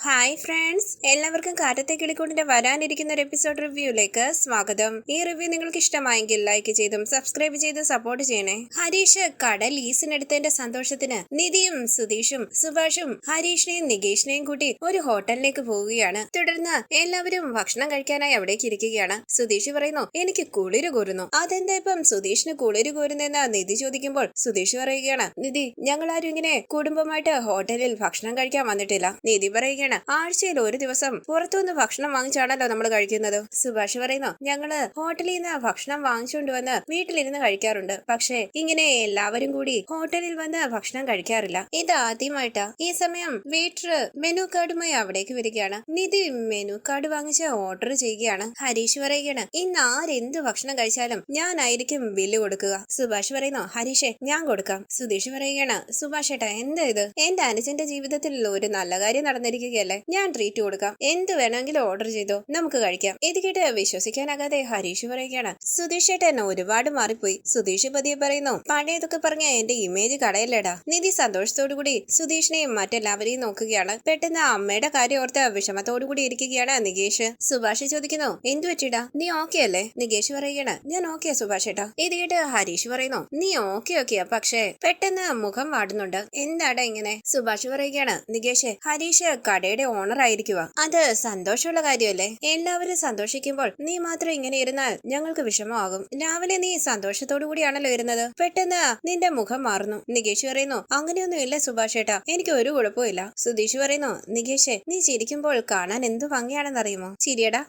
Hi friends, എല്ലാവർക്കും കാറ്റത്തെ കിളിക്കൂടിന്റെ വരാനിരിക്കുന്ന ഒരു എപ്പിസോഡ് റിവ്യൂയിലേക്ക് സ്വാഗതം. ഈ റിവ്യൂ നിങ്ങൾക്ക് ഇഷ്ടമായെങ്കിൽ ലൈക്ക് ചെയ്തും സബ്സ്ക്രൈബ് ചെയ്ത് സപ്പോർട്ട് ചെയ്യണേ. ഹരീഷ് കട ലീസിനെടുത്തതിന്റെ സന്തോഷത്തിന് നിധിയും സുധീഷും സുഭാഷും ഹരീഷിനെയും നികേഷിനെയും കൂട്ടി ഒരു ഹോട്ടലിലേക്ക് പോവുകയാണ്. തുടർന്ന് എല്ലാവരും ഭക്ഷണം കഴിക്കാനായി അവിടേക്ക് ഇരിക്കുകയാണ്. സുധീഷ് പറയുന്നു, എനിക്ക് കുളിര് കോരുന്നു. അതെന്താ ഇപ്പം സുധീഷിന് കുളിര് കോരുന്നെന്ന് നിധി ചോദിക്കുമ്പോൾ സുധീഷ് പറയുകയാണ്, നിധി, ഞങ്ങളാരും ഇങ്ങനെ കുടുംബമായിട്ട് ഹോട്ടലിൽ ഭക്ഷണം കഴിക്കാൻ വന്നിട്ടില്ല. നിധി പറയുകയാണ്, ആഴ്ചയിൽ ഒരു ദിവസം പുറത്തുനിന്ന് ഭക്ഷണം വാങ്ങിച്ചാണല്ലോ നമ്മൾ കഴിക്കുന്നത്. സുഭാഷ് പറയുന്നു, ഞങ്ങള് ഹോട്ടലിൽ നിന്ന് ഭക്ഷണം വാങ്ങിച്ചുകൊണ്ട് വന്ന് വീട്ടിലിരുന്ന് കഴിക്കാറുണ്ട്. പക്ഷേ ഇങ്ങനെ എല്ലാവരും കൂടി ഹോട്ടലിൽ വന്ന് ഭക്ഷണം കഴിക്കാറില്ല. ഇത് ആദ്യമായിട്ടാ. ഈ സമയം വെയിറ്റർ മെനു കാർഡുമായി അവിടേക്ക് വരികയാണ്. നിധി മെനു കാർഡ് വാങ്ങിച്ച് ഓർഡർ ചെയ്യുകയാണ്. ഹരീഷ് പറയുകയാണ്, ഇന്ന് ആരെന്ത് ഭക്ഷണം കഴിച്ചാലും ഞാനായിരിക്കും ബില്ല് കൊടുക്കുക. സുഭാഷ് പറയുന്നു, ഹരീഷെ, ഞാൻ കൊടുക്കാം. സുധീഷ് പറയുകയാണ്, സുഭാഷ് ഏട്ടാ, എന്താ ഇത്? എന്റെ അനുജന്റെ ജീവിതത്തിൽ ഒരു നല്ല കാര്യം നടന്നിരിക്കുകയല്ലേ, ഞാൻ ട്രീറ്റ് കൊടുക്കാം. എന്ത് വേണമെങ്കിലും ഓർഡർ ചെയ്തോ, നമുക്ക് കഴിക്കാം. ഇത് കേട്ട് വിശ്വസിക്കാനാകാതെ ഹരീഷ് പറയുകയാണ്, സുധീഷ് ഏട്ടൻ ഒരുപാട് മാറിപ്പോയി. സുധീഷ് പതിയെ പറയുന്നു, പഴയതൊക്കെ പറഞ്ഞ എന്റെ ഇമേജ് കടയില്ലേടാ. നിധി സന്തോഷത്തോടു കൂടി സുധീഷിനെയും മറ്റെല്ലാവരെയും നോക്കുകയാണ്. പെട്ടെന്ന് അമ്മയുടെ കാര്യം ഓർത്ത് വിഷമത്തോടു കൂടി ഇരിക്കുകയാണ് നികേഷ്. സുഭാഷ് ചോദിക്കുന്നു, എന്തു പറ്റിടാ, നീ ഓക്കെ അല്ലേ? നികേഷ് പറയുകയാണ്, ഞാൻ ഓക്കെയാ സുഭാഷ് ഏട്ടാ. ഇത് കേട്ട് ഹരീഷ് പറയുന്നു, നീ ഓക്കെയാ, പക്ഷേ പെട്ടെന്ന് മുഖം വാടുന്നുണ്ട്. എന്താടാ ഇങ്ങനെ? സുഭാഷ് പറയുകയാണ്, നികേഷ്, ഹരീഷ് കടയുടെ ഓണർ ആയിരിക്കുക. അത് സന്തോഷമുള്ള കാര്യമല്ലേ? എല്ലാവരും സന്തോഷിക്കുമ്പോൾ നീ മാത്രം ഇങ്ങനെ ഇരുന്നാൽ ഞങ്ങൾക്ക് വിഷമമാകും. രാവിലെ നീ സന്തോഷത്തോടു കൂടിയാണല്ലോ ഇരുന്നത്, പെട്ടെന്ന് നിന്റെ മുഖം മാറുന്നു. നികേഷ് പറയുന്നു, അങ്ങനെയൊന്നും ഇല്ല സുഭാഷ് ഏട്ടാ, എനിക്ക് ഒരു കുഴപ്പമില്ല. സുധീഷ് പറയുന്നു, നികേഷ്, നീ ചിരിക്കുമ്പോൾ കാണാൻ എന്ത് ഭംഗിയാണെന്നറിയുമോ? ചിരിയടാ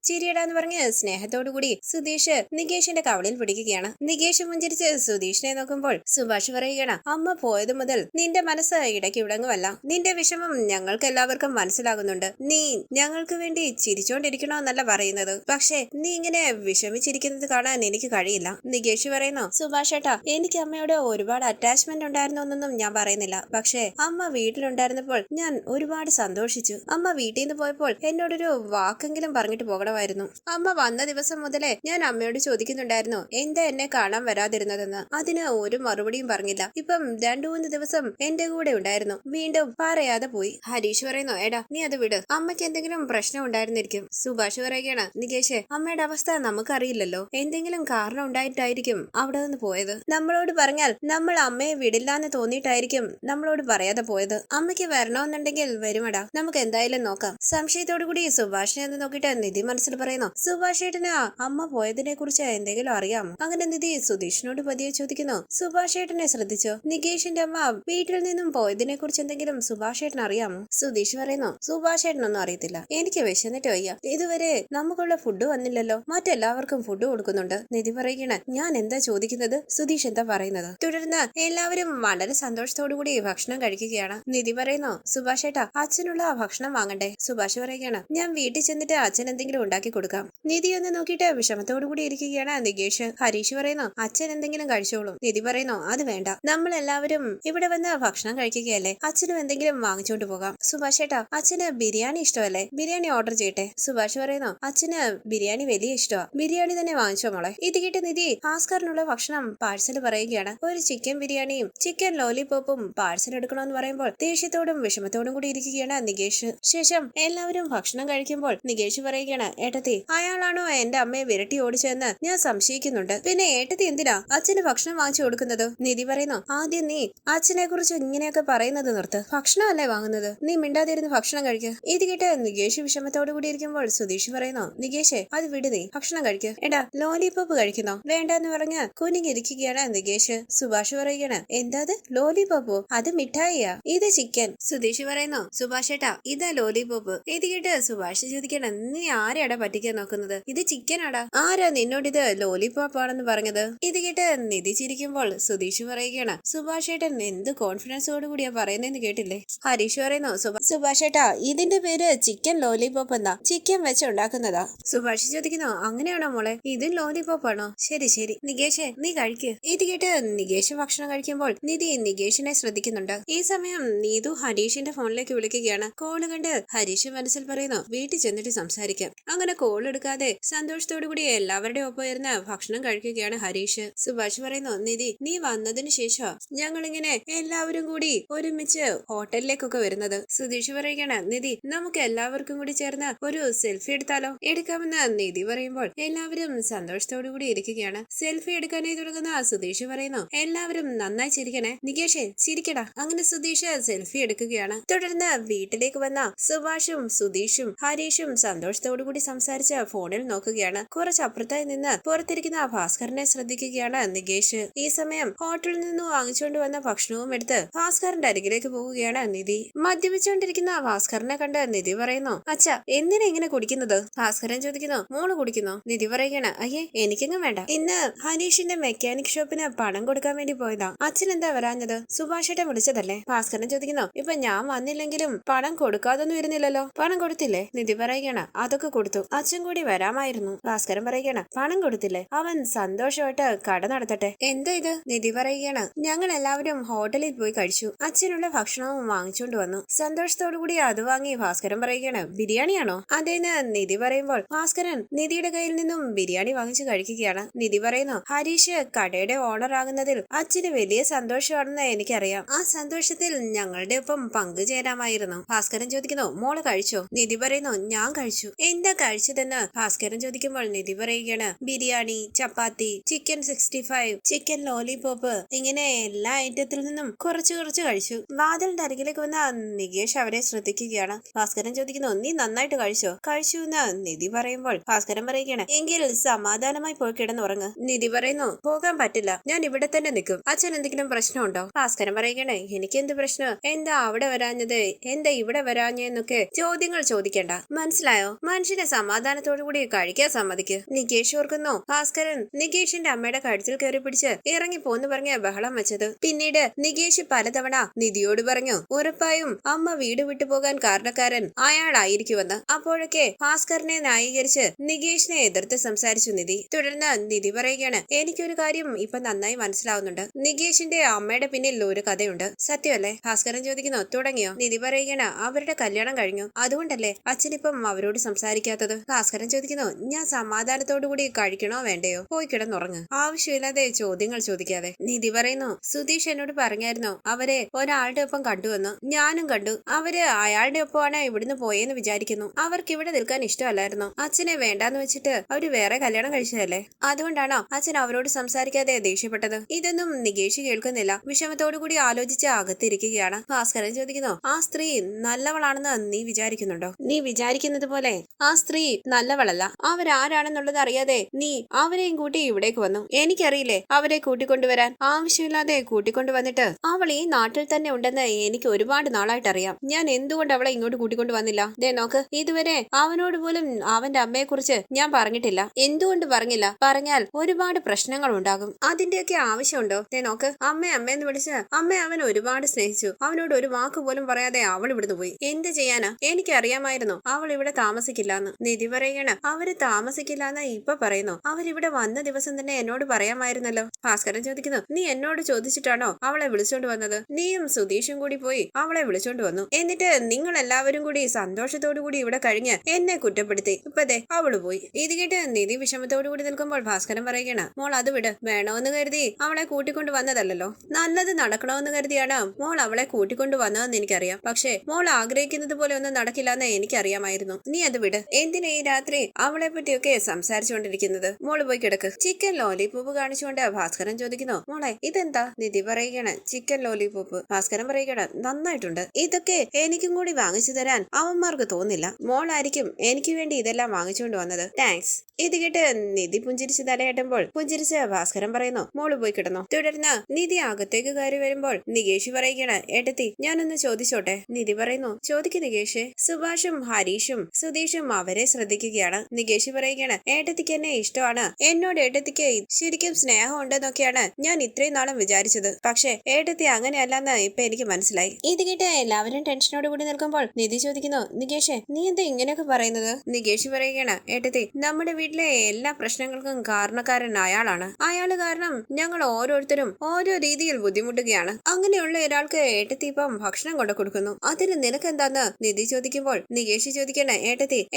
എന്ന് പറഞ്ഞ് സ്നേഹത്തോടു കൂടി സുധീഷ് നികേഷിന്റെ കവളിൽ പിടിക്കുകയാണ്. നികേഷ് പുഞ്ചിരിച്ച് സുധീഷിനെ നോക്കുമ്പോൾ സുഭാഷ് പറയുകയാണ്, അമ്മ പോയത് മുതൽ നിന്റെ മനസ്സ് ഇടയ്ക്ക് ഇടങ്ങുമല്ല. നിന്റെ വിഷമം ഞങ്ങൾക്ക് എല്ലാവർക്കും മനസ്സിലാകുന്നുണ്ട്. നീ ഞങ്ങൾക്ക് വേണ്ടി ചിരിച്ചോണ്ടിരിക്കണോന്നല്ല പറയുന്നത്, പക്ഷെ നീ ഇങ്ങനെ വിഷമിച്ചിരിക്കുന്നത് കാണാൻ എനിക്ക് കഴിയില്ല. നികേഷ് പറയുന്നു, സുഭാഷ് ഏട്ടാ, എനിക്ക് അമ്മയോട് ഒരുപാട് അറ്റാച്ച്മെന്റ് ഉണ്ടായിരുന്നൊന്നും ഞാൻ പറയുന്നില്ല. പക്ഷെ അമ്മ വീട്ടിലുണ്ടായിരുന്നപ്പോൾ ഞാൻ ഒരുപാട് സന്തോഷിച്ചു. അമ്മ വീട്ടിൽ നിന്ന് പോയപ്പോൾ എന്നോടൊരു വാക്കെങ്കിലും പറഞ്ഞിട്ട് പോകണമായിരുന്നു. അമ്മ വന്ന ദിവസം മുതലേ ഞാൻ അമ്മയോട് ചോദിക്കുന്നുണ്ടായിരുന്നു, എന്താ എന്നെ കാണാൻ വരാതിരുന്നതെന്ന്. അതിന് ഒരു മറുപടിയും പറഞ്ഞില്ല. ഇപ്പം 2-3 ദിവസം എന്റെ കൂടെ ഉണ്ടായിരുന്നു, വീണ്ടും പറയാതെ പോയി. ഹരീഷ് പറയുന്നു, എടാ നീ അത് വിട്, അമ്മയ്ക്ക് എന്തെങ്കിലും പ്രശ്നം ഉണ്ടായിരുന്നിരിക്കും. സുഭാഷ് പറയുകയാണ്, നികേഷ്, അമ്മയുടെ അവസ്ഥ നമുക്കറിയില്ലല്ലോ. എന്തെങ്കിലും കാരണം ഉണ്ടായിട്ടായിരിക്കും അവിടെ നിന്ന് പോയത്. നമ്മളോട് പറഞ്ഞാൽ നമ്മൾ അമ്മയെ വിടില്ലാന്ന് തോന്നിയിട്ടായിരിക്കും നമ്മളോട് പറയാതെ പോയത്. അമ്മയ്ക്ക് വരണമെന്നുണ്ടെങ്കിൽ വരുമടാ, നമുക്ക് എന്തായാലും നോക്കാം. സംശയത്തോടു കൂടി സുഭാഷിനെ ഒന്ന് നോക്കിയിട്ട് നിധി മനസ്സിൽ പറയുന്നു, സുഭാഷ് ഏട്ടന് അമ്മ പോയതിനെ കുറിച്ച് എന്തെങ്കിലും അറിയാമോ? അങ്ങനെ നിധി സുധീഷിനോട് പതിയെ ചോദിക്കുന്നു, സുഭാഷ് ഏട്ടനെ ശ്രദ്ധിച്ചോ? നികേഷിന്റെ അമ്മ വീട്ടിൽ നിന്നും പോയതിനെ കുറിച്ച് എന്തെങ്കിലും സുഭാഷ് ഏട്ടൻ അറിയാമോ? സുധീഷ് പറയുന്നു, സുഭാഷ് ഏട്ടനൊന്നും അറിയത്തില്ല, എനിക്ക് വിശന്നിട്ട് വയ്യ. ഇതുവരെ നമുക്കുള്ള ഫുഡ് വന്നില്ലല്ലോ, മറ്റെല്ലാവർക്കും ഫുഡ് കൊടുക്കുന്നുണ്ട്. നിധി പറയുകയാണ്, ഞാൻ എന്താ ചോദിക്കുന്നത്, സുധീഷ് എന്താ പറയുന്നത്? തുടർന്ന് എല്ലാവരും വളരെ സന്തോഷത്തോടു കൂടി ഭക്ഷണം കഴിക്കുകയാണ്. നിധി പറയുന്നു, സുഭാഷ് ഏട്ടാ, അച്ഛനുള്ള ഭക്ഷണം വാങ്ങണ്ടേ? സുഭാഷ് പറയുകയാണ്, ഞാൻ വീട്ടിൽ ചെന്നിട്ട് അച്ഛൻ എന്തെങ്കിലും ഉണ്ടാക്കി കൊടുക്കാം. നിധി ഒന്ന് നോക്കിയിട്ട് വിഷമത്തോടു കൂടി ഇരിക്കുകയാണ് നികേഷ്. ഹരീഷ് പറയുന്നു, അച്ഛൻ എന്തെങ്കിലും കഴിച്ചോളും. നിധി പറയുന്നു, അത് വേണ്ട, നമ്മൾ എല്ലാവരും ഇവിടെ വന്ന് ഭക്ഷണം കഴിക്കുകയല്ലേ, അച്ഛനും എന്തെങ്കിലും വാങ്ങിച്ചോണ്ട് പോകാം. സുഭാഷ് ഏട്ടാ, അച്ഛന് ബിരിയാണി ഇഷ്ടമല്ലേ, ബിരിയാണി ഓർഡർ ചെയ്യട്ടെ? സുഭാഷ് പറയുന്നു, അച്ഛന് ബിരിയാണി വലിയ ഇഷ്ടമാ, ബിരിയാണി തന്നെ വാങ്ങിച്ചോ മോളെ. ഇത് കേട്ട് നിധി ഭാസ്കറിനുള്ള ഭക്ഷണം പാഴ്സൽ പറയുകയാണ്. ഒരു ചിക്കൻ ബിരിയാണിയും ചിക്കൻ ലോലിപോപ്പും പാഴ്സൽ എടുക്കണമെന്ന് പറയുമ്പോൾ ദേഷ്യത്തോടും വിഷമത്തോടും കൂടി ഇരിക്കുകയാണ് നികേഷ്. ശേഷം എല്ലാവരും ഭക്ഷണം കഴിക്കുമ്പോൾ നികേഷ് പറയുകയാണ്, ഏട്ടത്തി, അയാളാണോ എന്റെ അമ്മയെ വിരട്ടി ഓടിച്ചതെന്ന് ഞാൻ സംശയിക്കുന്നുണ്ട്. പിന്നെ ഏട്ടത്തി എന്തിനാ അച്ഛന് ഭക്ഷണം വാങ്ങിച്ചു കൊടുക്കുന്നത്? നിധി പറയുന്നു, ആദ്യം നീ അച്ഛനെ കുറിച്ച് ഇങ്ങനെയൊക്കെ പറയുന്നത് നിർത്ത്. ഭക്ഷണമല്ലേ വാങ്ങുന്നത്, നീ മിണ്ടാതിരുന്ന് ഭക്ഷണം കഴിക്കുക. ഇത് കേട്ട് നികേഷ് വിഷമത്തോടു കൂടി ഇരിക്കുമ്പോൾ സുധീഷ് പറയുന്നു, നികേഷേ, അത് വിട്, നീ ഭക്ഷണം കഴിക്കുക. എടാ, ലോലിപോപ്പ് കഴിക്കുന്നോ? വേണ്ടെന്ന് പറഞ്ഞ് കുനിഞ്ഞിരിക്കുകയാണ് നികേഷ്. സുഭാഷ് പറയുകയാണ്, എന്താ ലോലിപോപ്പോ? അത് മിഠായിയാ, ഇത് ചിക്കൻ. സുധീഷ് പറയുന്നു, സുഭാഷ് ഏട്ടാ, ഇതാ ലോലിപോപ്പ്. ഇത് കേട്ട് സുഭാഷ് ചോദിക്കണം, നീ ആരെയാടാ പറ്റിക്കാൻ നോക്കുന്നത്? ഇത് ചിക്കനാടാ. ആരാ നിന്നോട് ഇത് ലോലിപോപ്പ് ആണെന്ന് പറഞ്ഞത്? ഇത് കേട്ട് നിധി ചിരിക്കുമ്പോൾ സുധീഷ് പറയുകയാണ്, സുഭാഷ് ഏട്ടൻ എന്ത് കോൺഫിഡൻസോട് കൂടിയാ പറയുന്നതെന്ന് കേട്ടില്ലേ? ഹരീഷ് പറയുന്നു, സുഭാഷ് ഏട്ടാ, ഇതിന്റെ പേര് ചിക്കൻ ലോലിപോപ്പ് എന്നാ, ചിക്കൻ വെച്ച് ഉണ്ടാക്കുന്നതാ. സുഭാഷ് ചോദിക്കുന്നു, അങ്ങനെയാണോ മോളെ? ഇത് ലോലിപോപ്പ് ആണോ? ശരി ശരി, നികേഷേ, നീ കഴിക്ക്. ഇത് കേട്ട് നികേഷ് ഭക്ഷണം കഴിക്കുമ്പോൾ നിധി നികേഷിനെ ശ്രദ്ധിക്കുന്നുണ്ട്. ഈ സമയം നീതു ഹരീഷിന്റെ ഫോണിലേക്ക് വിളിക്കുകയാണ്. കോള് കണ്ട് ഹരീഷ് മനസ്സിൽ പറയുന്നു, വീട്ടിൽ ചെന്നിട്ട് സംസാരിക്കാം. അങ്ങനെ കോൾ എടുക്കാതെ സന്തോഷത്തോടു കൂടി എല്ലാവരുടെ ഒപ്പം ഇരുന്ന് ഭക്ഷണം കഴിക്കുകയാണ് ഹരീഷ്. സുഭാഷ് പറയുന്നു, നിധി, നീ വന്നതിന് ശേഷം ഞങ്ങൾ ഇങ്ങനെ എല്ലാവരും കൂടി ഒരുമിച്ച് ഹോട്ടലിലേക്കൊക്കെ വരുന്നത്. സുധീഷ് പറയുകയാണ്, നിധി നമുക്ക് എല്ലാവർക്കും കൂടി ചേർന്ന് ഒരു സെൽഫി എടുത്താലോ? എടുക്കാമെന്ന് നിധി പറയുമ്പോൾ എല്ലാവരും സന്തോഷത്തോടു കൂടി ഇരിക്കുകയാണ്. സെൽഫി എടുക്കാനായി തുടങ്ങുന്ന സുധീഷ് പറയുന്നു, എല്ലാവരും നന്നായി ചിരിക്കണേ. നികേഷേ ചിരിക്കടാ. അങ്ങനെ സുധീഷ് സെൽഫി എടുക്കുകയാണ്. തുടർന്ന് വീട്ടിലേക്ക് വന്ന സുഭാഷും സുധീഷും ഹരീഷും സന്തോഷത്തോടു കൂടി സംസാരിച്ച് ഫോണിൽ നോക്കുകയാണ്. കുറച്ചപ്പുറത്തായി നിന്ന് പുറത്തിരിക്കുന്ന ഭാസ്കറിനെ ശ്രദ്ധിക്കുകയാണ് നികേഷ്. ഈ സമയം ഹോട്ടലിൽ നിന്ന് വാങ്ങിച്ചുകൊണ്ട് വന്ന ഭക്ഷണവും എടുത്ത് ഭാസ്കറിന്റെ അരികിലേക്ക് പോവുകയാണ് നിധി. മദ്യപിച്ചുകൊണ്ടിരിക്കുന്ന ഭാസ്കറിനെ കണ്ട് നിധി പറയുന്നു, അച്ഛ എന്തിനാ ഇങ്ങനെ കുടിക്കുന്നത്? ഭാസ്കരൻ ചോദിക്കുന്നു, മോള് കുടിക്കുന്നു. നിധി പറയുകയാണ്, അയ്യേ എനിക്കെങ്ങും വേണ്ട. ഇന്ന് ഹനീഷിന്റെ മെക്കാനിക് ഷോപ്പിന് പണം കൊടുക്കാൻ വേണ്ടി പോയതാ. അച്ഛൻ എന്താ വരാഞ്ഞത്? സുഭാഷേട്ടൻ വിളിച്ചതല്ലേ? ഭാസ്കരൻ ചോദിക്കുന്നു, ഇപ്പൊ ഞാൻ വന്നില്ലെങ്കിലും പണം കൊടുക്കാതൊന്നും ഇരുന്നില്ലല്ലോ. പണം കൊടുത്തില്ലേ? നിധി പറയുകയാണ്, അതൊക്കെ കൊടുത്തു. അച്ഛൻ കൂടി വരാമായിരുന്നു. ഭാസ്കരൻ പറയുകയാണ്, പണം കൊടുത്തില്ലേ? അവൻ സന്തോഷമായിട്ട് കട നടത്തട്ടെ. എന്താ ഇത്? നിധി പറയുകയാണ്, ഞങ്ങൾ എല്ലാവരും ഹോട്ടലിൽ പോയി കഴിച്ചു. അച്ഛനുള്ള ഭക്ഷണവും വാങ്ങിച്ചുകൊണ്ട് വന്നു. സന്തോഷത്തോടു കൂടി അത് വാങ്ങി ഭാസ്കരൻ പറയുകയാണ്, ബിരിയാണിയാണോ? അതേന്ന് നിധി പറയുമ്പോൾ ഭാസ്കരൻ നിധിയുടെ കയ്യിൽ നിന്നും ബിരിയാണി വാങ്ങിച്ചു കഴിക്കുകയാണ്. നിധി പറയുന്നു, ഹരീഷ് കടയുടെ ഓണർ ആകുന്നതിൽ അച്ഛന് വലിയ സന്തോഷമാണെന്ന് എനിക്കറിയാം. ആ സന്തോഷത്തിൽ ഞങ്ങളുടെ ഒപ്പം പങ്കുചേരാമായിരുന്നു. ഭാസ്കരൻ ചോദിക്കുന്നു, മോള് കഴിച്ചോ? നിധി പറയുന്നു, ഞാൻ കഴിച്ചു. എന്താ കഴിച്ചതെന്ന് ഭാസ്കരൻ ചോദിക്കുമ്പോൾ നിധി പറയുകയാണ്, ബിരിയാണി, ചപ്പാത്തി, ചിക്കൻ 65, ചിക്കൻ ലോലിപോപ്പ്, ഇങ്ങനെ എല്ലാ ഐറ്റത്തിൽ നിന്നും കുറച്ച് കുറച്ച് കഴിച്ചു. വാതിലിന്റെ അരികിലേക്ക് വന്ന നികേഷ് അവരെ ശ്രദ്ധിക്കുകയാണ്. ഭാസ്കരൻ ചോദിക്കുന്നു, നീ നന്നായിട്ട് കഴിച്ചോ? കഴിച്ചു എന്ന് നിധി പറയുമ്പോൾ ഭാസ്കരൻ പറയുകയാണ്, എങ്കിൽ സമാധാനമായി പോയി കിടന്നുറങ്ങ്. നിധി പറയുന്നു, പോകാൻ പറ്റില്ല, ഞാൻ ഇവിടെ തന്നെ നിൽക്കും. അച്ഛൻ എന്തെങ്കിലും പ്രശ്നമുണ്ടോ? ഭാസ്കരൻ പറയുകയാണ്, എനിക്ക് എന്ത് പ്രശ്നം? എന്താ അവിടെ വരാഞ്ഞത്? എന്താ ഇവിടെ വരാഞ്ഞെന്നൊക്കെ ചോദ്യങ്ങൾ ചോദിക്കണ്ട, മനസ്സിലായോ? മനുഷ്യനെ സമാധാനത്തോടു കൂടി കഴിക്കാൻ സമ്മതിക്ക്. നികേഷ് ഓർക്കുന്നു, ഭാസ്കരൻ നികേഷിന്റെ അമ്മയുടെ കഴുത്തിൽ കയറി പിടിച്ച് ഇറങ്ങി പോന്ന് പറഞ്ഞ ബഹളം വെച്ചത്. പിന്നീട് നികേഷ് പലതവണ നിധിയോട് പറഞ്ഞു, ഉറപ്പായും അമ്മ വീട് വിട്ടു പോകാൻ കാരണക്കാരൻ അയാളായിരിക്കുമെന്ന്. അപ്പോഴൊക്കെ ഭാസ്കറിനെ ന്യായീകരിച്ച് നികേഷിനെ എതിർത്ത് സംസാരിച്ചു നിധി. തുടർന്ന് നിധി പറയുകയാണ്, എനിക്കൊരു കാര്യം ഇപ്പൊ നന്നായി മനസ്സിലാവുന്നുണ്ട്. നികേഷിന്റെ അമ്മയുടെ പിന്നിൽ ഒരു കഥയുണ്ട്, സത്യമല്ലേ? ഭാസ്കരൻ ചോദിക്കുന്നു, തുടങ്ങിയോ? നിധി പറയുകയാണ്, അവരുടെ കല്യാണം കഴിഞ്ഞു, അതുകൊണ്ടല്ലേ അച്ഛനിപ്പം അവരോട് സംസാരിക്കാത്തത്? ഭാസ്കരൻ ചോദിക്കുന്നു, ഞാൻ സമാധാനത്തോടു കൂടി കഴിക്കണോ വേണ്ടയോ? പോയി കിടന്നുറങ്ങ്, ആവശ്യമില്ലാതെ ചോദ്യങ്ങൾ ചോദിക്കാതെ. നിധി പറയുന്നു, സുധീഷ് എന്നോട് പറഞ്ഞായിരുന്നു അവരെ ഒരാളുടെ ഒപ്പം കണ്ടുവന്നു. ഞാനും കണ്ടു. അവര് അയാളുടെ ഒപ്പമാണ് ഇവിടുന്ന് പോയെന്ന് വിചാരിക്കുന്നു. അവർക്ക് ഇവിടെ നിൽക്കാൻ ഇഷ്ടമല്ലായിരുന്നു. അച്ഛനെ വേണ്ടാന്ന് വെച്ചിട്ട് അവര് വേറെ കല്യാണം കഴിച്ചതല്ലേ? അതുകൊണ്ടാണോ അച്ഛൻ അവരോട് സംസാരിക്കാതെ ദേഷ്യപ്പെട്ടത്? ഇതൊന്നും നികേഷ് കേൾക്കുന്നില്ല. വിഷമത്തോടു കൂടി ആലോചിച്ച് അകത്തിരിക്കുകയാണ്. ഭാസ്കരൻ ചോദിക്കുന്നു, ആ സ്ത്രീ നല്ലവളാണെന്ന് നീ വിചാരിക്കുന്നുണ്ടോ? നീ വിചാരിക്കുന്നത് പോലെ ആ സ്ത്രീ നല്ലവളല്ല. അവരാരാണെന്നുള്ളത് അറിയാതെ നീ അവരെയും കൂട്ടി ഇവിടേക്ക് വന്നു. എനിക്കറിയില്ലേ അവരെ കൂട്ടിക്കൊണ്ടുവരാൻ? ആവശ്യമില്ലാതെ കൂട്ടിക്കൊണ്ടുവന്നിട്ട് അവൾ ഈ നാട്ടിൽ തന്നെ ഉണ്ടെന്ന് എനിക്ക് ഒരുപാട് നാളായിട്ട് അറിയാം. ഞാൻ എന്തുകൊണ്ട് അവളെ ഇങ്ങോട്ട് കൂട്ടിക്കൊണ്ടു വന്നില്ല? ദേ നോക്ക്, ഇതുവരെ അവനോട് പോലും അവന്റെ അമ്മയെ കുറിച്ച് ഞാൻ പറഞ്ഞിട്ടില്ല. എന്തുകൊണ്ട് പറഞ്ഞില്ല? പറഞ്ഞാൽ ഒരുപാട് പ്രശ്നങ്ങൾ ഉണ്ടാകും. അതിന്റെയൊക്കെ ആവശ്യമുണ്ടോ? ദേ നോക്ക്, അമ്മയെന്ന് വിളിച്ച് അമ്മയെ അവൻ ഒരുപാട് സ്നേഹിച്ചു. അവനോട് ഒരു വാക്ക് പോലും പറയാതെ അവൾ ഇവിടുന്ന് പോയി. എന്ത് ചെയ്യാനാ? എനിക്കറിയാമായിരുന്നു അവൾ ഇവിടെ താമസിക്കില്ലാന്ന്. നിധി പറയണം, അവര് താമസിക്കില്ലാന്ന് ഇപ്പൊ പറയുന്നു. അവരിവിടെ വന്ന ദിവസം തന്നെ എന്നോട് പറയാമായിരുന്നല്ലോ. ഭാസ്കരൻ ചോദിക്കുന്നു, നീ എന്നോട് ചോദിച്ചിട്ടാണോ അവളെ വിളിച്ചോണ്ട് വന്നത്? നീയും സുധീഷും കൂടി പോയി അവളെ വിളിച്ചോണ്ട് വന്നു. എന്നിട്ട് നിങ്ങൾ എല്ലാവരും കൂടി സന്തോഷത്തോടു കൂടി ഇവിടെ കഴിഞ്ഞ് എന്നെ കുറ്റപ്പെടുത്തി. ഇപ്പതേ അവള് പോയി. ഇത് കേട്ട് നിധി വിഷമത്തോടു കൂടി നിൽക്കുമ്പോൾ ഭാസ്കരൻ പറയുകയാണ്, മോൾ അത് വിട്. വേണമെന്ന് കരുതി അവളെ കൂട്ടിക്കൊണ്ട് വന്നതല്ലോ. നല്ലത് നടക്കണമെന്ന് കരുതിയാണ് മോൾ അവളെ കൂട്ടിക്കൊണ്ട് വന്നതെന്ന് എനിക്കറിയാം. പക്ഷേ മോൾ ആഗ്രഹിക്കുന്നത് പോലെ ഒന്നും നടക്കില്ലെന്ന് എനിക്കറിയാമായിരുന്നു. നീ അത് വിട്. എന്തിനാ ഈ രാത്രി അവളെ പറ്റിയൊക്കെ സംസാരിച്ചുകൊണ്ടിരിക്കുന്നത്? മോള് പോയി കിടക്ക്. ചിക്കൻ ലോലിപോപ്പ് കാണിച്ചുകൊണ്ട് ഭാസ്കരൻ ചോദിക്കുന്നു, മോളെ ഇതെന്താ? നിധി പറയുകയാണ്, ചിക്കൻ ലോലിപോപ്പ്. ഭാസ്കരൻ പറയുകയാണ്, നന്നായിട്ടുണ്ട്. ഇതൊക്കെ എനിക്കും കൂടി വാങ്ങിച്ചു തരാൻ അവന്മാർക്ക് തോന്നില്ല. മോളായിരിക്കും എനിക്ക് വേണ്ടി ഇതെല്ലാം വാങ്ങിച്ചുകൊണ്ട് വന്നത്. താങ്ക്സ്. ഇത് കേട്ട് നിധി പുഞ്ചിരിച്ച് തലയാട്ടുമ്പോൾ പുഞ്ചിരിച്ച് ഭാസ്കരൻ പറയുന്നു, മോള് പോയി കിടന്നു. തുടർന്ന് നിധി അകത്തേക്ക് കയറി വരുമ്പോൾ നികേഷ് പറയുകയാണ്, ഏട്ടത്തി ഞാനൊന്ന് ചോദിച്ചോട്ടെ? നിധി പറയുന്നു, ചോദിക്ക് നികേഷ്. സുഭാഷും ഹരീഷും സുധീഷും അവരെ ശ്രദ്ധിക്കുകയാണ്. നികേഷ് പറയുകയാണ്, ഏട്ടത്തിക്ക് എന്നെ ഇഷ്ടമാണ്. എന്നോട് ഏട്ടത്തിക്ക് ശരിക്കും സ്നേഹം ഉണ്ടെന്നൊക്കെയാണ് ഞാൻ ഇത്രയും നാളും വിചാരിച്ചത്. പക്ഷെ ഏട്ടത്തി അങ്ങനെയല്ലെന്ന് ഇപ്പൊ എനിക്ക് മനസ്സിലായി. ഇത് കേട്ട് എല്ലാവരും ടെൻഷനോട് കൂടി നിൽക്കുമ്പോൾ നിധി ചോദിക്കുന്നു, നികേഷ് നീ എന്താ ഇങ്ങനെയൊക്കെ പറയുന്നത്? നികേഷ് പറയുകയാണ്, ഏട്ടത്തി നമ്മുടെ വീട്ടിലെ എല്ലാ പ്രശ്നങ്ങൾക്കും കാരണക്കാരൻ അയാളാണ്. അയാള് കാരണം ഞങ്ങൾ ഓരോരുത്തരും ഓരോ രീതിയിൽ ബുദ്ധിമുട്ടുകയാണ്. അങ്ങനെയുള്ള ഒരാൾക്ക് ഏട്ടത്തി ഇപ്പം ഭക്ഷണം കൊണ്ടു കൊടുക്കുന്നു. അതിന് നിനക്കെന്താന്ന് നിധി ചോദിക്കുമ്പോൾ നികേഷ് ചോദിക്കണേ,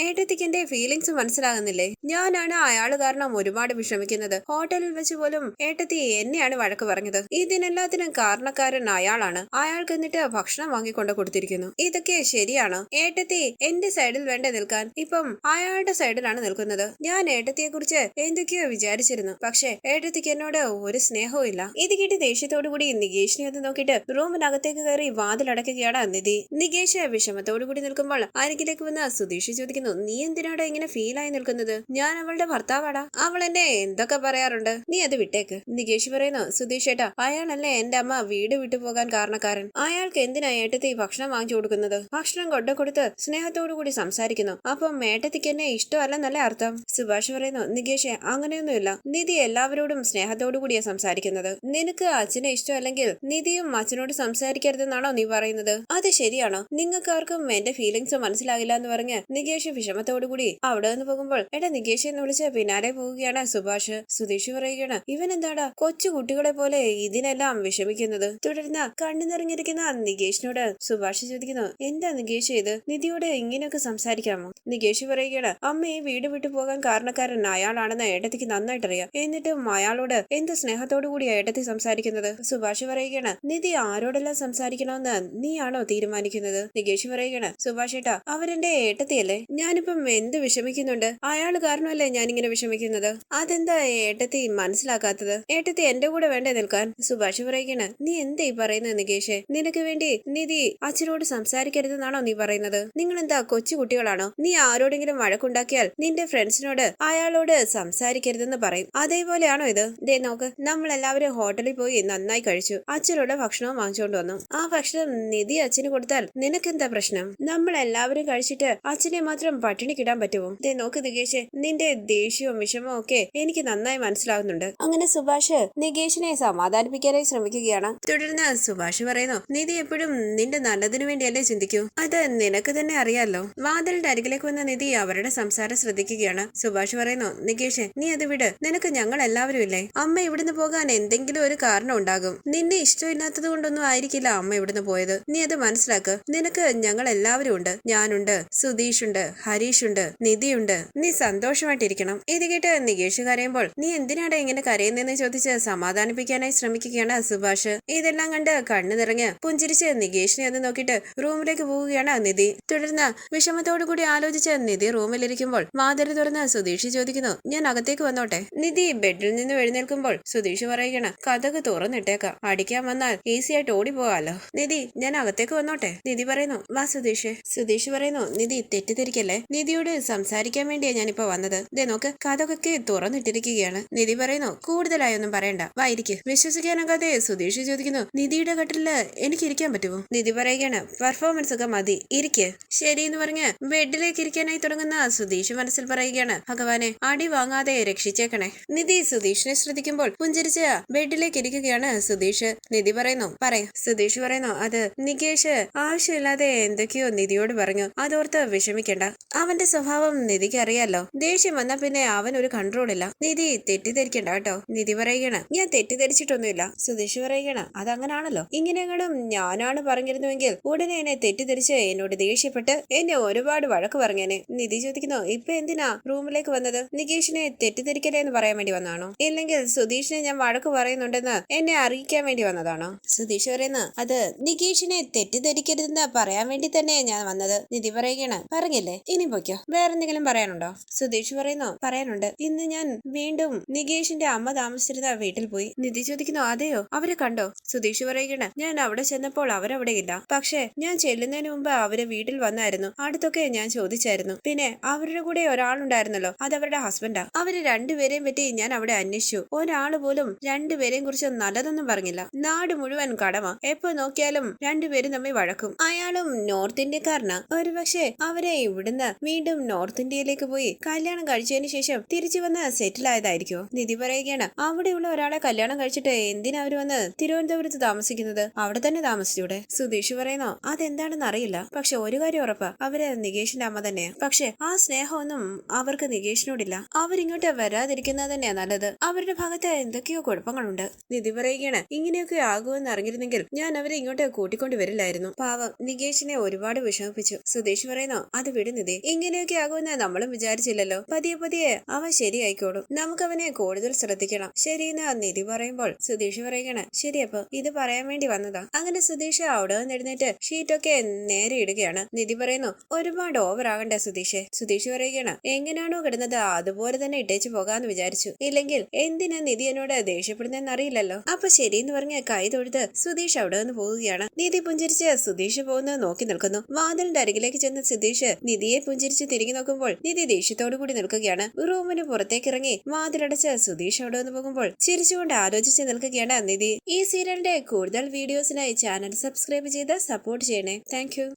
ഏട്ടത്തിക്ക് എന്റെ ഫീലിങ്സ് മനസ്സിലാകുന്നില്ലേ? ഞാനാണ് അയാള് കാരണം ഒരുപാട് വിഷമിക്കുന്നത്. ഹോട്ടലിൽ വെച്ച് പോലും ഏട്ടത്തി എന്നെയാണ് വഴക്ക് പറഞ്ഞത്. ഇതിനെല്ലാത്തിനും കാരണക്കാരൻ അയാളാണ്. അയാൾക്ക് എന്നിട്ട് ഭക്ഷണം വാങ്ങിക്കൊണ്ട് കൊടുത്തിരിക്കുന്നു. ഇതൊക്കെ ഇതൊക്കെ ശരിയാണോ? ഏട്ടത്തി എന്റെ സൈഡിൽ വേണ്ട നിൽക്കാൻ, ഇപ്പം അയാളുടെ സൈഡിലാണ് നിൽക്കുന്നത്. ഞാൻ ഏട്ടത്തിയെ കുറിച്ച് എന്തൊക്കെയോ വിചാരിച്ചിരുന്നു, പക്ഷെ ഏട്ടത്തിക്ക് എന്നോട് ഒരു സ്നേഹവും ഇല്ല. ഇത് കേട്ട് ദേഷ്യത്തോടു കൂടി നികേഷിനെ ഒന്ന് നോക്കിയിട്ട് റൂമിനകത്തേക്ക് കയറി വാതിലടക്കുകയാണ് നിധി. നികേഷ് വിഷമത്തോടു കൂടി നിൽക്കുമ്പോൾ അരികിലേക്ക് വന്ന് സുധീഷ് ചോദിക്കുന്നു, നീ എന്തിനാടാ ഇങ്ങനെ ഫീൽ ആയി നിൽക്കുന്നത്? ഞാൻ അവളുടെ ഭർത്താവാടാ. അവൾ എന്നെ എന്തൊക്കെ പറയാറുണ്ട്, നീ അത് വിട്ടേക്ക്. നികേഷ് പറയുന്നു, സുധീഷ് ഏട്ടാ, അയാളല്ലേ എന്റെ അമ്മ വീട് വിട്ടു പോകാൻ കാരണക്കാരൻ. അയാൾക്ക് എന്തിനാ ഏട്ടത്തി ഭക്ഷണം വാങ്ങിച്ചു കൊടുക്കുന്നത്? ഭക്ഷണം കൊടുത്ത് സ്നേഹത്തോടു കൂടി സംസാരിക്കുന്നു. അപ്പം ഏട്ടത്തിക്ക് എന്നെ ഇഷ്ടമല്ലെന്നല്ലേ അർത്ഥം? സുഭാഷ് പറയുന്നു, നികേഷ് അങ്ങനെയൊന്നുമില്ല. നിധി എല്ലാവരോടും സ്നേഹത്തോടു കൂടിയാ സംസാരിക്കുന്നത്. നിനക്ക് അച്ഛനെ ഇഷ്ടമല്ലെങ്കിൽ നിധിയും അച്ഛനോട് സംസാരിക്കരുതെന്നാണോ നീ പറയുന്നത്? അത് ശരിയാണോ? നിങ്ങൾക്കാർക്കും എന്റെ ഫീലിങ്സ് മനസ്സിലാകില്ല എന്ന് പറഞ്ഞ് നികേഷ് വിഷമത്തോടു കൂടി അവിടെ നിന്ന് പോകുമ്പോൾ, എടാ നികേഷ് എന്ന് വിളിച്ച് പിന്നാലെ പോവുകയാണ് സുഭാഷ്. സുധീഷ് പറയുകയാണ്, ഇവൻ എന്താടാ കൊച്ചു കുട്ടികളെ പോലെ ഇതിനെല്ലാം വിഷമിക്കുന്നത്? തുടർന്ന് കണ്ണു നിറഞ്ഞിരിക്കുന്ന നികേഷിനോട് സുഭാഷ് ചോദിക്കുന്നു, എന്താ നികേഷ് ഇത്? നിധിയോട് ഇങ്ങനെയൊക്കെ സംസാരിക്കാമോ? നികേഷ് പറയുകയാണ്, അമ്മയെ വീട് വിട്ടു പോകാൻ കാരണക്കാരൻ അയാളാണെന്ന് ഏട്ടത്തിക്ക് നന്നായിട്ടറിയാം. എന്നിട്ടും അയാളോട് എന്ത് സ്നേഹത്തോടു കൂടി ഏട്ടത്തി സംസാരിക്കുന്നത്? സുഭാഷ് പറയുകയാണ്, നിധി ആരോടെല്ലാം സംസാരിക്കണമെന്ന് നീയാണോ തീരുമാനിക്കുന്നത്? നികേഷ് പറയുകയാണ്, സുഭാഷ് ഏട്ടാ, അവരെന്റെ ഏട്ടത്തിയല്ലേ? ഞാനിപ്പം എന്ത് വിഷമിക്കുന്നുണ്ട്? അയാള് കാരണമല്ലേ ഞാനിങ്ങനെ വിഷമിക്കുന്നത്? അതെന്താ ഏട്ടത്തി മനസ്സിലാക്കാത്തത്? ഏട്ടത്തി എന്റെ കൂടെ വേണ്ടേ നിൽക്കാൻ? സുഭാഷ് പറയുകയാണ്, നീ എന്താ ഈ പറയുന്നത് നികേഷ്? നിനക്ക് വേണ്ടി നിധി അച്ഛനോട് സംസാരിക്കരുതെന്നാണോ നീ പറയുന്നത്? നിങ്ങൾ എന്താ കൊച്ചു കുട്ടികളാണോ? നീ ആരോടെങ്കിലും വഴക്കുണ്ടാക്കിയാൽ നിന്റെ ഫ്രണ്ട്സിനോട് അയാളോട് സംസാരിക്കരുതെന്ന് പറയും. അതേപോലെയാണോ ഇത്? ദേ നോക്ക്, നമ്മൾ എല്ലാവരും ഹോട്ടലിൽ പോയി നന്നായി കഴിച്ചു. അച്ഛനോട് ഭക്ഷണവും വാങ്ങിച്ചുകൊണ്ട് വന്നു. ആ ഭക്ഷണം നിധി അച്ഛന് കൊടുത്താൽ നിനക്കെന്താ പ്രശ്നം? നമ്മൾ എല്ലാവരും കഴിച്ചിട്ട് അച്ഛനെ മാത്രം പട്ടിണിക്കിടാൻ പറ്റുമോ? ദേ നോക്ക് നികേഷ്, നിന്റെ ദേഷ്യവും വിഷമവും ഒക്കെ എനിക്ക് നന്നായി മനസ്സിലാവുന്നുണ്ട്. അങ്ങനെ സുഭാഷ് നികേഷിനെ സമാധാനിപ്പിക്കാനായി ശ്രമിക്കുകയാണ്. തുടർന്ന് സുഭാഷ് പറയുന്നു, നിധി എപ്പോഴും നിന്റെ നല്ലതിനു വേണ്ടിയല്ലേ ചിന്തിക്കൂ? അത് നിനക്ക് തന്നെ അറിയാലോ. വാതിലിന്റെ അരികിലേക്ക് വന്ന നിധി അവരുടെ സംസാരം ശ്രദ്ധിക്കുകയാണ്. സുഭാഷ് പറയുന്നു, നികേഷ് നീ അത് വിട്. നിനക്ക് ഞങ്ങൾ എല്ലാവരും ഇല്ലേ? അമ്മ ഇവിടുന്ന് പോകാൻ എന്തെങ്കിലും ഒരു കാരണം ഉണ്ടാകും. നിന്നെ ഇഷ്ടമില്ലാത്തത് കൊണ്ടൊന്നും ആയിരിക്കില്ല അമ്മ ഇവിടുന്ന് പോയത്. നീ അത് മനസ്സിലാക്ക്. നിനക്ക് ഞങ്ങൾ എല്ലാവരും ഉണ്ട്. ഞാനുണ്ട്, സുധീഷുണ്ട്, ഹരീഷുണ്ട്, നിധിയുണ്ട്. നീ സന്തോഷമായിട്ടിരിക്കണം. ഇത് കേട്ട് നികേഷ് കരയുമ്പോൾ, നീ എന്തിനാണ് ഇങ്ങനെ കരയുന്നതെന്ന് ചോദിച്ച് സമാധാനിപ്പിക്കാനായി ശ്രമിക്കുകയാണ് സുഭാഷ്. ഇതെല്ലാം കണ്ട് കണ്ണു നിറഞ്ഞ് പുഞ്ചിരിച്ച് നികേഷിനെ ഒന്ന് നോക്കിയിട്ട് റൂമിലേക്ക് പോവുകയാണ് നിധി. തുടർന്ന് വിഷമത്തോടു കൂടി ആലോചിച്ച് നിധി റൂമിലിരിക്കുമ്പോൾ വാതിൽ തുറന്ന് സുധീഷ് ചോദിക്കുന്നു, ഞാൻ അകത്തേക്ക് വന്നോട്ടെ? നിധി ബെഡിൽ നിന്ന് എഴുന്നേൽക്കുമ്പോൾ സുധീഷ് പറയുകയാണ്, കഥക് തുറന്നിട്ടേക്കാം. അടിക്കാൻ വന്നാൽ ഈസി ആയിട്ട് ഓടിപ്പോകാലോ. നിധി ഞാൻ അകത്തേക്ക് വന്നോട്ടെ? നിധി പറയുന്നു, വാ സുധീഷ്. സുധീഷ് പറയുന്നു, നിധി തെറ്റിദ്ധരിക്കല്ലേ, നിധിയോട് സംസാരിക്കാൻ വേണ്ടിയാ ഞാനിപ്പോ വന്നത്. ദേ നോക്ക്, കഥകൊക്കെ തുറന്നിട്ടിരിക്കുകയാണ്. നിധി പറയുന്നു, കൂടുതലായൊന്നും പറയണ്ട, വാ ഇരിക്ക്. വിശ്വസിക്കാനാകാതെ സുധീഷ് ചോദിക്കുന്നു, നിധിയുടെ കട്ടില് എനിക്ക് ഇരിക്കാൻ പറ്റുമോ? നിധി പറയുകയാണ്, പെർഫോമൻസ് ഒക്കെ മതി, ഇരിക്ക്. ശരി എന്ന് പറഞ്ഞ് ബെഡിലേക്ക് ഇരിക്കാനായി തുടങ്ങുന്ന സുധീഷ് മനസ്സിൽ പറയുകയാണ്, ഭഗവാനെ അടി വാങ്ങാതെ രക്ഷിച്ചേക്കണേ. നിധി സുധീഷിനെ ശ്രദ്ധിക്കുമ്പോൾ പുഞ്ചിരിച്ച് ബെഡിലേക്ക് ഇരിക്കുകയാണ് സുധീഷ്. നിധി പറയുന്നു, പറയൂ. സുധീഷ് പറയുന്നു, അത് നികേഷ് ആവശ്യമില്ലാതെ എന്തൊക്കെയോ നിധിയോട് പറഞ്ഞു. അതോർത്ത് വിഷമിക്കണ്ട. അവന്റെ സ്വഭാവം നിധിക്ക് അറിയാലോ. ദേഷ്യം വന്നാ പിന്നെ അവൻ ഒരു കൺട്രോൾ ഇല്ല. നിധി തെറ്റിദ്ധരിക്കണ്ട കേട്ടോ. നിധി പറയുകയാണ്, ഞാൻ തെറ്റിദ്ധരിച്ചിട്ടൊന്നുമില്ല. സുധീഷ് പറയുകയാണ്, അതങ്ങനാണല്ലോ. ഇങ്ങനെയെങ്കിലും ഞാനാണ് പറഞ്ഞിരുന്നുവെങ്കിൽ ഉടനെ എന്നെ തെറ്റിദ്ധരിച്ച് എന്നോട് ദേഷ്യപ്പെട്ട് എന്നെ ഒരുപാട് വഴക്ക് പറഞ്ഞേനെ. നിധി ചോദിക്കുന്നു, ഇപ്പൊ എന്തിനാ റൂമിലേക്ക് വന്നത്? നികേഷിനെ തെറ്റിദ്ധരിക്കലേ എന്ന് പറയാൻ വേണ്ടി വന്നാണോ? ഇല്ലെങ്കിൽ സുധീഷിനെ ഞാൻ വഴക്ക് പറയുന്നുണ്ടെന്ന് എന്നെ അറിയിക്കാൻ വേണ്ടി വന്നതാണോ? സുധീഷ് പറയുന്നു, അത് നികേഷിനെ തെറ്റിദ്ധരിക്കരുതെന്ന് പറയാൻ വേണ്ടി തന്നെ ഞാൻ വന്നത്. നിധി പറയുകയാണ്, പറഞ്ഞില്ലേ, ഇനി പൊയ്ക്കോ. വേറെന്തെങ്കിലും പറയാനുണ്ടോ? സുധീഷ് പറയുന്നു, പറയാനുണ്ട്. ഇന്ന് ഞാൻ വീണ്ടും നികേഷിന്റെ അമ്മ താമസിച്ചിരുന്ന വീട്ടിൽ പോയി. നിധി ചോദിക്കുന്നു, അതെയോ? അവരെ കണ്ടോ? സുധീഷ് പറയുകയാണ്, ഞാൻ അവിടെ ചെന്നപ്പോൾ അവരവിടെ ഇല്ല. പക്ഷെ ഞാൻ ചെല്ലുന്നതിന് മുമ്പ് അവര് വീട്ടിൽ വന്നായിരുന്നു. അടുത്തൊക്കെ ഞാൻ ചോദിച്ചായിരുന്നു. പിന്നെ അവരുടെ കൂടെ ഒരാളുണ്ടായിരുന്നല്ലോ, അത് അവരുടെ ഹസ്ബൻഡാ. അവര് രണ്ടുപേരെയും പറ്റി ഞാൻ അവിടെ അന്വേഷിച്ചു. ഒരാള് പോലും രണ്ടുപേരെയും കുറിച്ച് നല്ലതൊന്നും പറഞ്ഞില്ല. നാട് മുഴുവൻ കടമ. എപ്പോ നോക്കിയാലും രണ്ടുപേരും തമ്മിൽ വഴക്കും. അയാളും നോർത്ത് ഇന്ത്യക്കാരനാ. ഒരുപക്ഷെ അവരെ ഇവിടുന്ന് വീണ്ടും നോർത്ത് ഇന്ത്യയിലേക്ക് പോയി കല്യാണം കഴിച്ചതിന് ശേഷം തിരിച്ചു വന്ന് സെറ്റിൽ ആയതായിരിക്കോ? നിധി പറയുകയാണ്, അവിടെയുള്ള ഒരാളെ കല്യാണം കഴിച്ചിട്ട് എന്തിനാ അവര് വന്ന് തിരുവനന്തപുരത്ത് താമസിക്കുന്നത്? അവിടെ തന്നെ താമസിച്ചൂടെ? സുധീഷ് പറയുന്നു, അതെന്താണെന്ന് അറിയില്ല. പക്ഷെ ഒരു കാര്യം ഉറപ്പാ, അവര് നികേഷിന്റെ അമ്മ തന്നെയാ. പക്ഷെ ആ സ്നേഹമൊന്നും അവർക്ക് നികേഷിനോടില്ല. അവരിങ്ങോട്ട് വരാതിരിക്കുന്നത് തന്നെയാ നല്ലത്. അവരുടെ ഭാഗത്ത് എന്തൊക്കെയോ കുഴപ്പങ്ങളുണ്ട്. നിധി പറയുകയാണ്, ഇങ്ങനെയൊക്കെ ആകുമെന്ന് അറിഞ്ഞിരുന്നെങ്കിൽ ഞാൻ അവരെ ഇങ്ങോട്ട് കൂട്ടിക്കൊണ്ട് വരില്ലായിരുന്നു. പാവം നികേഷിനെ ഒരുപാട് വിഷമിപ്പിച്ചു. സുധീഷ് പറയുന്നു, അത് വിട് നിധി, ഇങ്ങനെയൊക്കെ ആകുമെന്ന് നമ്മളും വിചാരിച്ചില്ലല്ലോ. പതിയെ പതിയെ അവൻ ശരിയായിക്കോളും. നമുക്കവനെ കൂടുതൽ ശ്രദ്ധിക്കണം. ശരിയെന്ന് നിധി പറയുമ്പോൾ സുധീഷ് പറയുകയാണ്, ശരിയപ്പോ ഇത് പറയാൻ വേണ്ടി വന്നതാ. അങ്ങനെ സുധീഷ് അവിടെ നിന്ന് എഴുന്നേറ്റ് ഷീറ്റൊക്കെ നേരെ ഇടുകയാണ്. നിധി പറയുന്നു, ഒരുപാട് ഓവർ ആകണ്ട സുധീഷ്. സുധീഷ് പറയുകയാണ്, എങ്ങനെയാണോ കിടന്നത് അതുപോലെ തന്നെ ഇട്ടേച്ചു പോകാന്ന് വിചാരിച്ചു. ഇല്ലെങ്കിൽ എന്തിനാ നിധി എന്നോട് ദേഷ്യപ്പെടുന്നതെന്ന് അറിയില്ലല്ലോ. അപ്പൊ ശരിയെന്ന് പറഞ്ഞ കൈ തൊഴുത് സുധീഷ് അവിടെ നിന്ന് പോവുകയാണ്. നിധി പുഞ്ചിരിച്ച് സുധീഷ് പോകുന്നത് നോക്കി നിൽക്കുന്നു. വാതിലിന്റെ അരികിലേക്ക് ചെന്ന സുധീഷ് നിധിയെ പുഞ്ചിരിച്ച് തിരികെ നോക്കുമ്പോൾ നിധി ദേഷ്യത്തോടു കൂടി നിൽക്കുകയാണ്. റൂമിന് പുറത്തേക്ക് ഇറങ്ങി വാതിലടച്ച് സുധീഷ് അവിടെ നിന്ന് പോകുമ്പോൾ ചിരിച്ചുകൊണ്ട് ആലോചിച്ച് നിൽക്കുകയാണ് നിധി. ഈ സീരിയലിന്റെ കൂടുതൽ വീഡിയോസിനായി ചാനൽ സബ്സ്ക്രൈബ് ചെയ്ത് സപ്പോർട്ട് ചെയ്യണേ. താങ്ക്